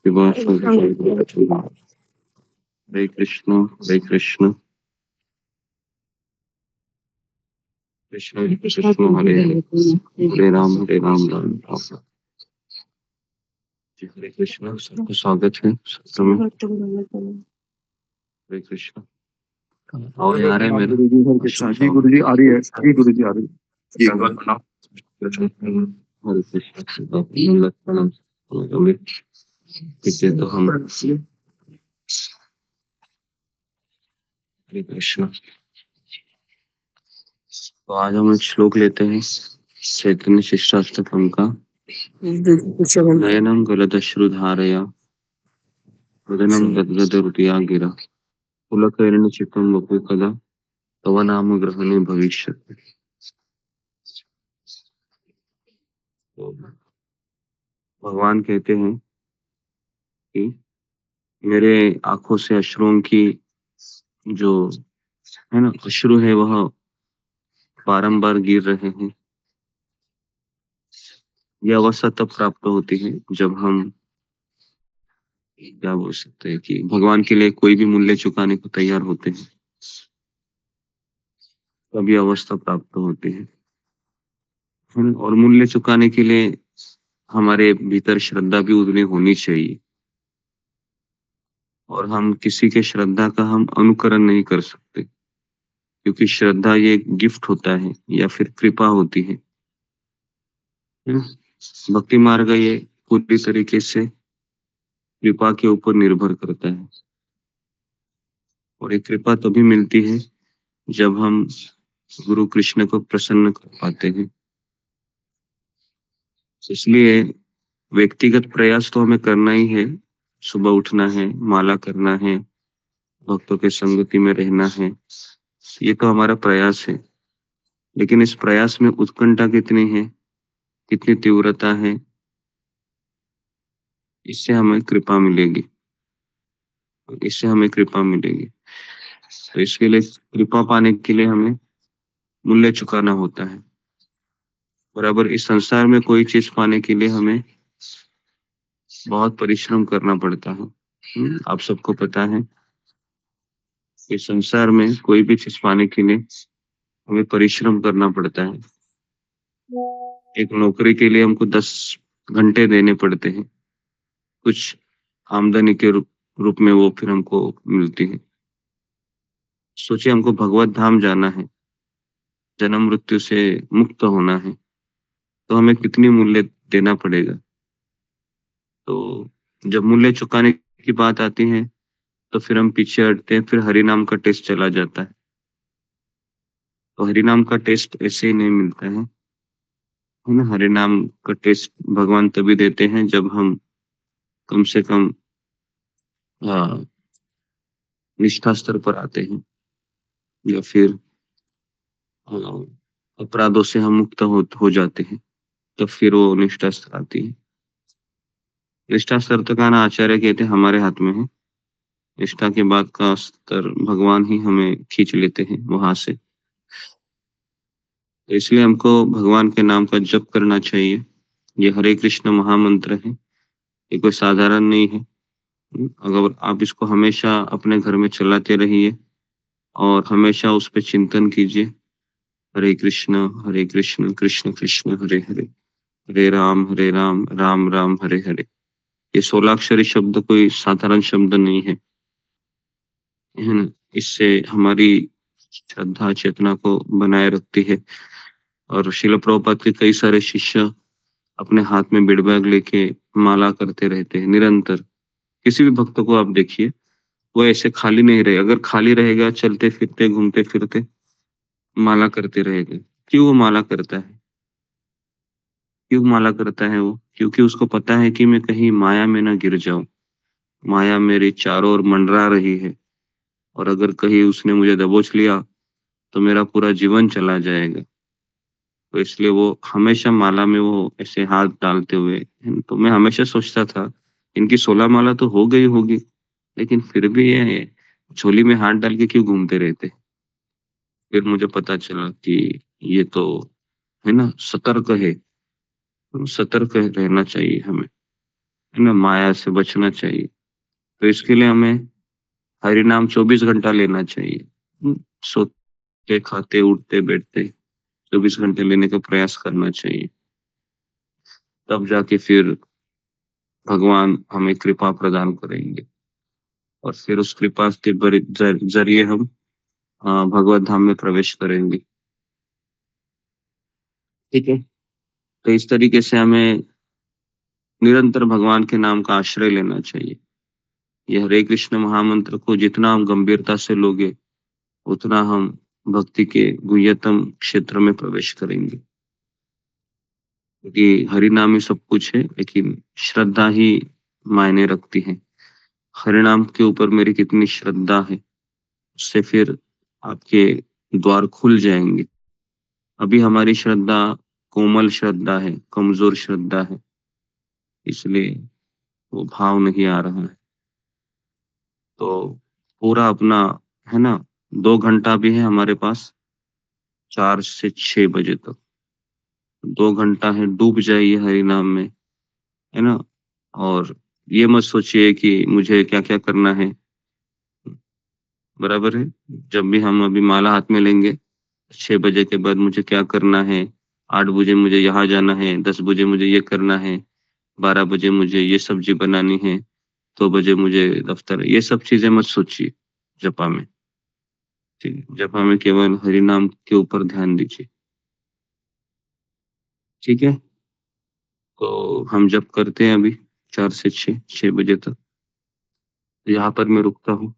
हरे कृष्ण हरे कृष्ण कृष्ण कृष्ण हरे हरे हरे राम राम राम। जी हरे कृष्ण, सबको स्वागत है सत्र में। हरे कृष्ण। और आ रहे हैं मेरे जी गुरु जी आ रही है, जी गुरु जी आ रही है। हरे कृष्ण। पीछे तो हम हरे कृष्ण। तो आज हम एक श्लोक लेते हैं चैतन्य शिष्टाष्टकम का। नयनम गलदश्रुधारया हृदयम गदगदरुटिया गिरा पुलकैरण चित्तम वपु कदा तव नाम ग्रहणे भविष्यति। तो भगवान कहते हैं कि मेरे आंखों से अश्रुओं की जो है ना अश्रु है वह बारंबार गिर रहे हैं। यह अवस्था तब प्राप्त होती है जब हम क्या बोल सकते हैं कि भगवान के लिए कोई भी मूल्य चुकाने को तैयार होते हैं, तब यह अवस्था प्राप्त होती है। और मूल्य चुकाने के लिए हमारे भीतर श्रद्धा भी उतनी होनी चाहिए, और हम किसी के श्रद्धा का हम अनुकरण नहीं कर सकते, क्योंकि श्रद्धा ये गिफ्ट होता है या फिर कृपा होती है ना? भक्ति मार्ग ये पूरी तरीके से कृपा के ऊपर निर्भर करता है, और ये कृपा तभी मिलती है जब हम गुरु कृष्ण को प्रसन्न कर पाते हैं। इसलिए व्यक्तिगत प्रयास तो हमें करना ही है। सुबह उठना है, माला करना है, भक्तों के संगति में रहना है, ये तो हमारा प्रयास है। लेकिन इस प्रयास में उत्कंठा कितनी है, कितनी तीव्रता है, इससे हमें कृपा मिलेगी, इससे हमें कृपा मिलेगी। तो इसके लिए कृपा पाने के लिए हमें मूल्य चुकाना होता है। बराबर इस संसार में कोई चीज पाने के लिए हमें बहुत परिश्रम करना पड़ता है। आप सबको पता है कि संसार में कोई भी चीज पाने के लिए हमें परिश्रम करना पड़ता है। एक नौकरी के लिए हमको 10 घंटे देने पड़ते हैं, कुछ आमदनी के रूप में वो फिर हमको मिलती है। सोचिए हमको भगवत धाम जाना है, जन्म मृत्यु से मुक्त होना है, तो हमें कितनी मूल्य देना पड़ेगा। तो जब मूल्य चुकाने की बात आती है तो फिर हम पीछे हटते हैं, फिर हरि नाम का टेस्ट चला जाता है। तो हरि नाम का टेस्ट ऐसे ही नहीं मिलता है ना। हरि नाम का टेस्ट भगवान तभी देते हैं जब हम कम से कम निष्ठा स्तर पर आते हैं, या फिर अ, अपराधों से हम मुक्त हो जाते हैं, तो फिर वो निष्ठा स्तर आती है। निष्ठा स्तर तक आना आचार्य कहते हैं हमारे हाथ में है। निष्ठा के बाद का स्तर भगवान ही हमें खींच लेते हैं वहां से। तो इसलिए हमको भगवान के नाम का जप करना चाहिए। ये हरे कृष्ण महामंत्र है, ये कोई साधारण नहीं है। अगर आप इसको हमेशा अपने घर में चलाते रहिए और हमेशा उस पर चिंतन कीजिए। हरे कृष्ण कृष्ण कृष्ण हरे हरे हरे राम राम राम हरे हरे। ये 16 अक्षरी शब्द कोई साधारण शब्द नहीं है, है ना। इससे हमारी श्रद्धा चेतना को बनाए रखती है। और शिल प्रभुपाद के कई सारे शिष्य अपने हाथ में बीड़ बैग लेके माला करते रहते हैं निरंतर। किसी भी भक्त को आप देखिए, वो ऐसे खाली नहीं रहे। अगर खाली रहेगा, चलते फिरते घूमते फिरते माला करते रहेगा। क्यों वो माला करता है? क्यों माला करता है वो? क्योंकि उसको पता है कि मैं कहीं माया में ना गिर जाऊं। माया मेरी चारों ओर मंडरा रही है, और अगर कहीं उसने मुझे दबोच लिया तो मेरा पूरा जीवन चला जाएगा। तो इसलिए वो हमेशा माला में वो ऐसे हाथ डालते हुए, तो मैं हमेशा सोचता था इनकी 16 माला तो हो गई होगी, लेकिन फिर भी ये झोली में हाथ डाल के क्यों घूमते रहते। फिर मुझे पता चला कि ये तो है ना सतर्क है। तो सतर्क रहना चाहिए हमें। है ना, माया से बचना चाहिए। तो इसके लिए हमें हरि नाम 24 घंटा लेना चाहिए। सोते, खाते, उठते, बैठते 24 घंटे लेने का प्रयास करना चाहिए। तब जाके फिर भगवान हमें कृपा प्रदान करेंगे और फिर उस कृपा के जरिए हम भगवत धाम में प्रवेश करेंगे। ठीक है? तो इस तरीके से हमें निरंतर भगवान के नाम का आश्रय लेना चाहिए। ये हरे कृष्ण महामंत्र को जितना हम गंभीरता से लोगे, उतना हम भक्ति के गुह्यतम क्षेत्र में प्रवेश करेंगे। क्योंकि हरि नाम ही सब कुछ है, लेकिन श्रद्धा ही मायने रखती है। हरि नाम के ऊपर मेरी कितनी श्रद्धा है, उससे फिर आपके द्वार खुल जाएंगे। अभी हमारी श्रद्धा कोमल श्रद्धा है, कमजोर श्रद्धा है, इसलिए वो भाव नहीं आ रहा है। तो पूरा अपना, है ना, 2 घंटा भी है हमारे पास, 4 से 6 बजे तक 2 घंटा है, डूब जाइए हरि नाम में, है ना। और ये मत सोचिए कि मुझे क्या क्या करना है, बराबर है। जब भी हम अभी माला हाथ में लेंगे, 6 बजे के बाद मुझे क्या करना है, 8 बजे मुझे यहाँ जाना है, 10 बजे मुझे ये करना है, 12 बजे मुझे ये सब्जी बनानी है, 2 बजे मुझे दफ्तर, ये सब चीजें मत सोचिए जपा में। ठीक है? जपा में केवल हरि नाम के ऊपर ध्यान दीजिए। ठीक है? तो हम जप करते हैं अभी 4 से 6 बजे तक। यहाँ पर मैं रुकता हूँ।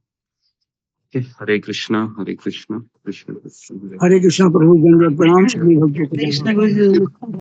ठीक है? हरे कृष्णा, हरे कृष्णा, कृष्ण कृष्ण हरे हरे कृष्णा प्रभु, दंडवत प्रणाम, सभी भक्तों को कृष्ण गुरु